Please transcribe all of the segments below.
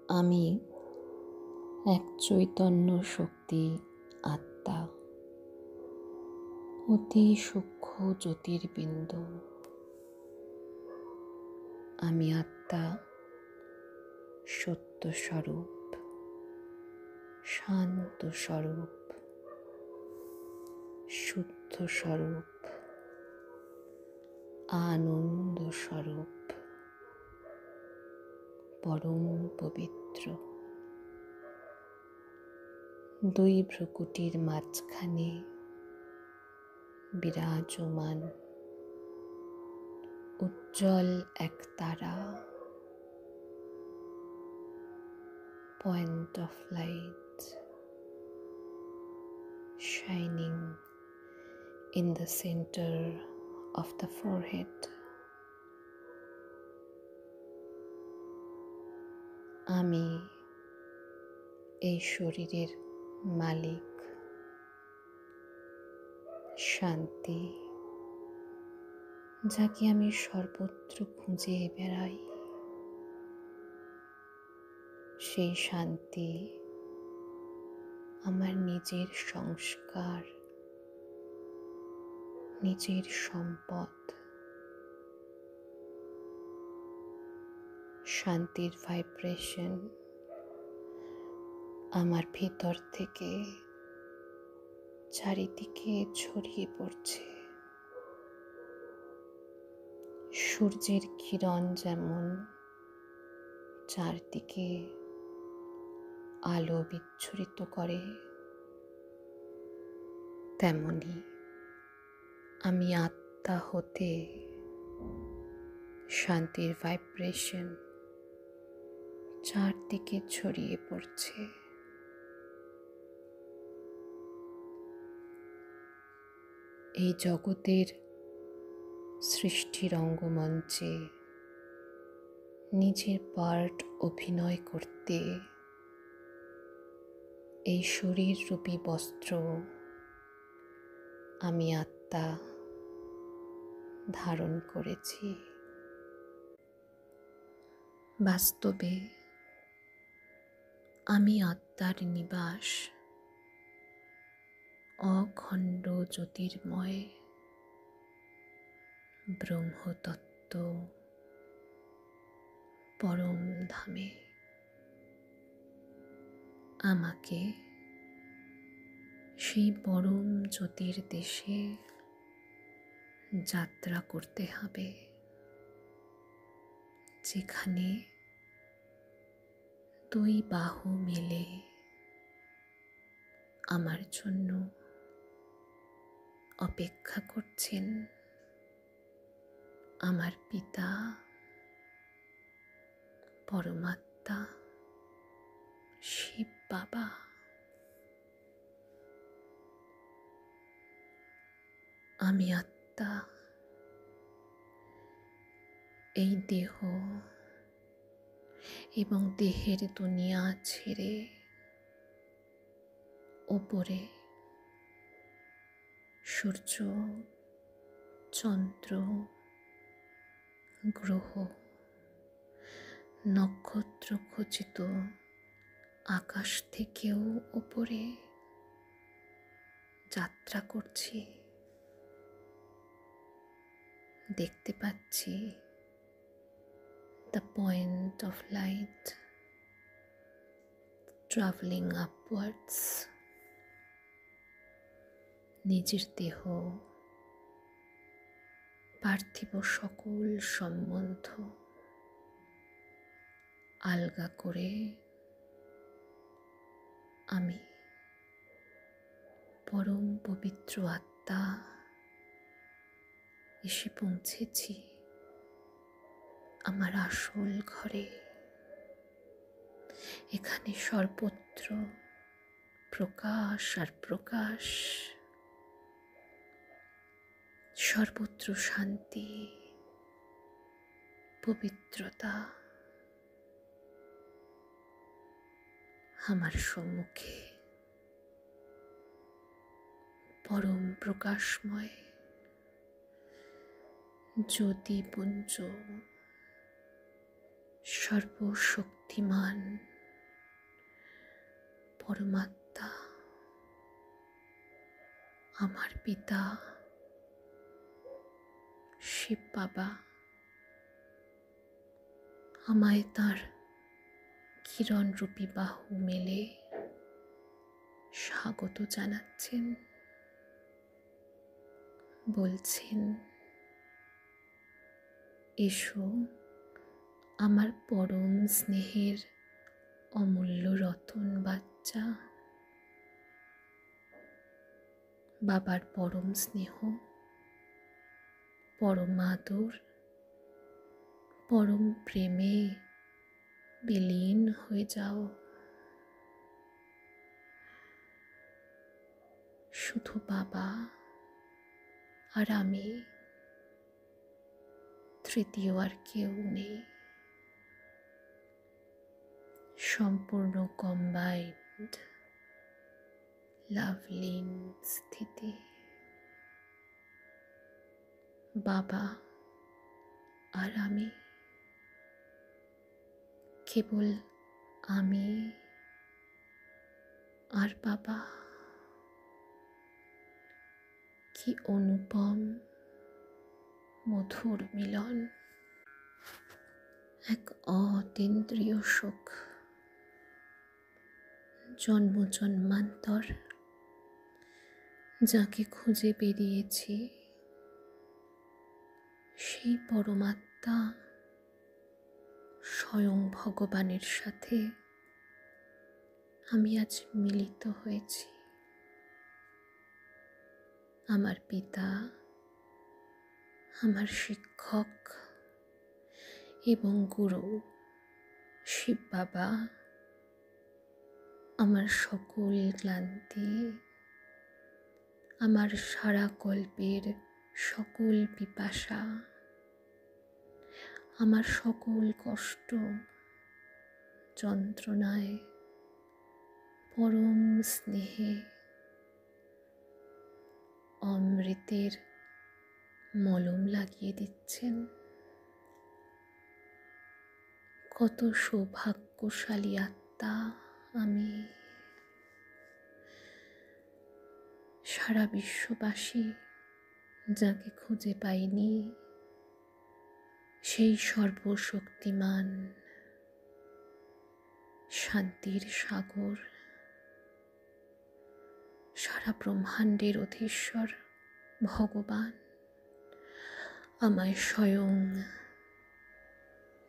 আমি এক চৈতন্য শক্তি আত্মা, অতি সূক্ষ্ম জ্যোতির্বিন্দু। আমি আত্মা, সত্য স্বরূপ, শান্ত স্বরূপ, শুদ্ধ স্বরূপ, আনন্দ স্বরূপ, পরম পবিত্র। দুই ভ্রুকুটির মাঝখানে বিরাজমান উজ্জ্বল এক তারা, point of light shining in the center of the forehead. আমি এই শরীরের মালিক, শান্তি, যাকে আমি সর্বত্র খুঁজে বেড়াই। সেই শান্তি আমার নিজের সংস্কার, নিজের সম্পদ। শান্তির ভাইব্রেশন আমার ভিতর থেকে চারিদিকে ছড়িয়ে পড়ছে। সূর্যের কিরণ যেমন চারদিকে আলো বিচ্ছুরিত করে, তেমনি আমি আত্মা হতে শান্তির ভাইব্রেশন চারদিকে ছড়িয়ে পড়ছে। এই জগতের সৃষ্টির রঙ্গমঞ্চে নিজের পার্ট অভিনয় করতে এই শরীর রূপী বস্ত্র আমি আত্মা ধারণ করেছি। বাস্তবে আমি আত্মার নিবাস, অখণ্ড জ্যোতির্ময় ব্রহ্মতত্ত্ব পরম ধামে। আমাকে সেই পরম জ্যোতির দেশে যাত্রা করতে হবে, যেখানে দুই বাহু মেলে আমার জন্য অপেক্ষা করছেন আমার পিতা পরমাত্মা শিব বাবা। আমি আত্মা এই দেহ এবং দেহের দুনিয়া ছেড়ে ওপরে সূর্য, চন্দ্র, গ্রহ, নক্ষত্র খচিত আকাশ থেকেও ওপরে যাত্রা করছি। দেখতে পাচ্ছি the point of light traveling upwards. নিজের দেহ, পার্থিব সকল সম্বন্ধ আলগা করে আমি পরম পবিত্র আত্মা এসে পৌঁছেছি আমার আসল ঘরে। এখানে সর্বত্র প্রকাশ আর প্রকাশ, সর্বত্র শান্তি, পবিত্রতা। আমার সম্মুখে পরম প্রকাশময় জ্যোতিপুঞ্জ, সর্বশক্তিমান পরমাত্মা, আমার পিতা শিব বাবা আমায় তাঁর কিরণরূপী বাহু মেলে স্বাগত জানাচ্ছেন, বলছেন, এসো আমার পরম স্নেহের অমূল্য রতন বাচ্চা। বাবার পরম স্নেহ, পরম আদর, পরম প্রেমে বিলীন হয়ে যাও। শুধু বাবা আর আমি, তৃতীয় আর কেউ নেই। সম্পূর্ণ কম্বাইন্ড লাভলীন স্থিতি। বাবা আর আমি, কেবল আমি আর বাবা। কি অনুপম মধুর মিলন, এক অতীন্দ্রিয় সুখ। জন্ম জন্মান্তর যাকে খুঁজে বেরিয়েছি, সেই পরমাত্মা স্বয়ং ভগবানের সাথে আমি আজ মিলিত হয়েছি। আমার পিতা, আমার শিক্ষক এবং গুরু শিব বাবা আমার সকল ক্লান্তি, আমার সারা কল্পের সকল পিপাসা, আমার সকল কষ্ট যন্ত্রণায় পরম স্নেহে অমৃতের মলম লাগিয়ে দিচ্ছেন। কত সৌভাগ্যশালী আত্মা আমি। সারা বিশ্ববাসী যাকে খুঁজে পাইনি, সেই সর্বশক্তিমান শান্তির সাগর, সারা ব্রহ্মাণ্ডের অধীশ্বর ভগবান আমায় স্বয়ং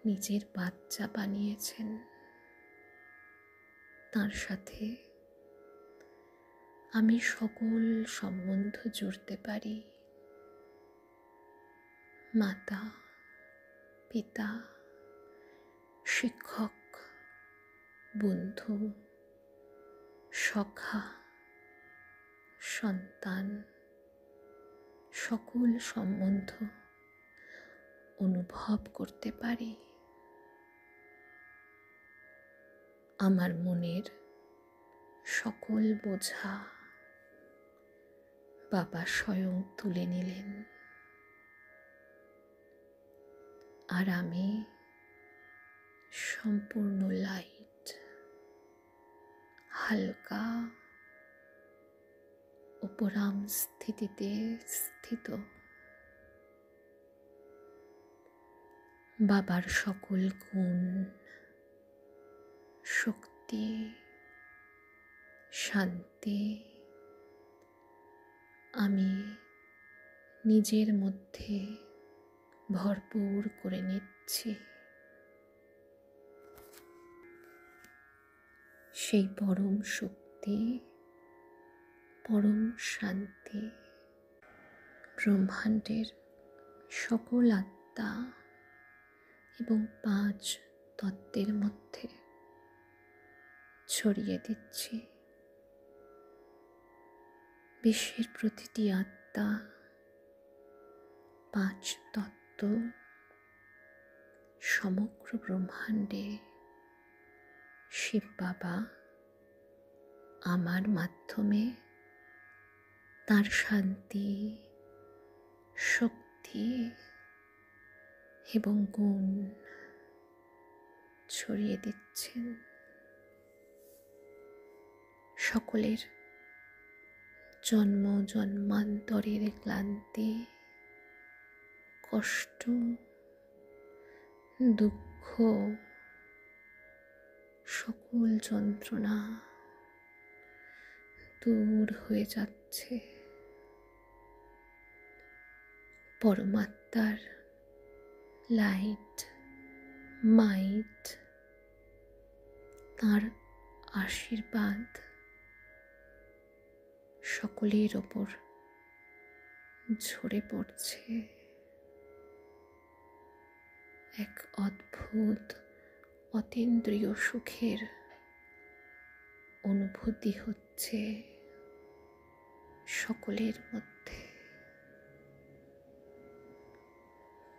নিজের বাচ্চা বানিয়েছেন। তার সাথে আমি সকল সম্বন্ধ জুড়তে পারি। মাতা, পিতা, শিক্ষক, বন্ধু, সখা, সন্তান, সকল সম্বন্ধ অনুভব করতে পারি। আমার মনের সকল বোঝা বাবা স্বয়ং তুলে নিলেন, আর আমি সম্পূর্ণ লাইট, হালকা, উপরাম স্থিতিতে স্থিত। বাবার সকল গুণ, শক্তি, শান্তি আমি নিজের মধ্যে ভরপুর করে নিচ্ছি। সেই পরম শক্তি, পরম শান্তি ব্রহ্মাণ্ডের সকল আত্মা এবং 5 তত্ত্বের মধ্যে ছড়িয়ে দিচ্ছি। বিশ্বের প্রতিটি আত্মা, 5 তত্ত্ব সমগ্র ব্রহ্মাণ্ডে শিব বাবা আমার মাধ্যমে তার শান্তি, শক্তি এবং গুণ ছড়িয়ে দিচ্ছেন। সকলের জন্ম জন্মান্তরের ক্লান্তি, কষ্ট, দুঃখ, সকল যন্ত্রণা দূর হয়ে যাচ্ছে। পরমাত্মার লাইট, মাইট, তাঁর আশীর্বাদ সকলের ওপর ঝরে পড়ছে। এক অদ্ভুত অতীন্দ্রিয় সুখের অনুভূতি হচ্ছে সকলের মধ্যে।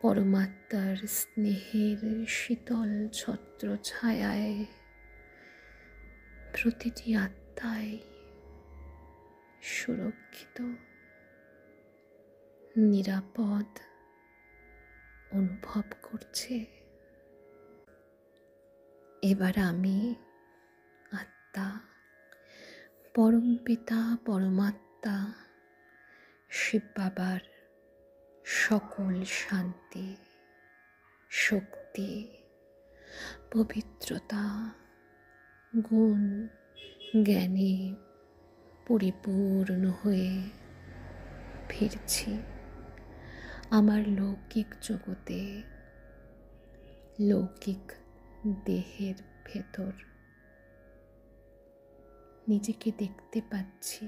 পরমাত্মার স্নেহের শীতল ছত্র ছায়ায় প্রতিটি আত্মাই সুরক্ষিত, নিরাপদ অনুভব করছে। এবার আমি আত্মা, পরমপিতা পরমাত্মা শিব বাবার সকল শান্তি, শক্তি, পবিত্রতা, গুণ, জ্ঞানে পরিপূর্ণ হয়ে ফিরছি আমার লৌকিক জগতে, লৌকিক দেহের ভেতর। নিজেকে দেখতে পাচ্ছি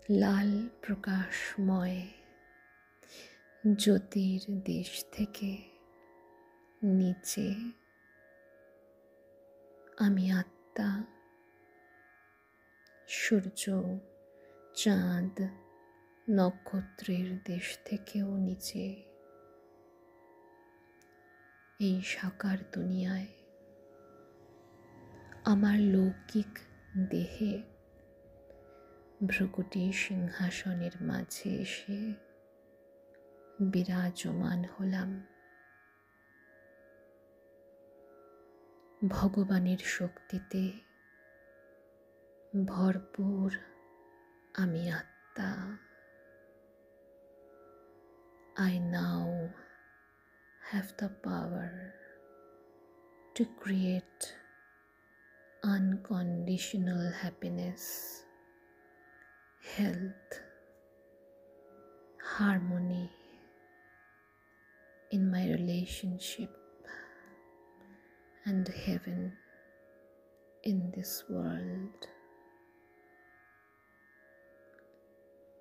লাল প্রকাশময় জ্যোতির দেশ থেকে নিচে আমি আত্মা, সূর্য, চাঁদ, নক্ষত্রের দেশ থেকেও নিচে এই সাকার দুনিয়ায় আমার লৌকিক দেহে ভ্রুকুটি সিংহাসনের মাঝে এসে বিরাজমান হলাম। ভগবানের শক্তিতে ভরপুর আমি আত্মা। I now have the power to create unconditional happiness, health, harmony in my relationship and heaven in this world.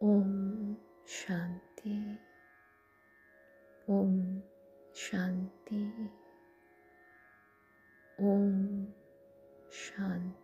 Om Shanti, Om Shanti, Om Shanti.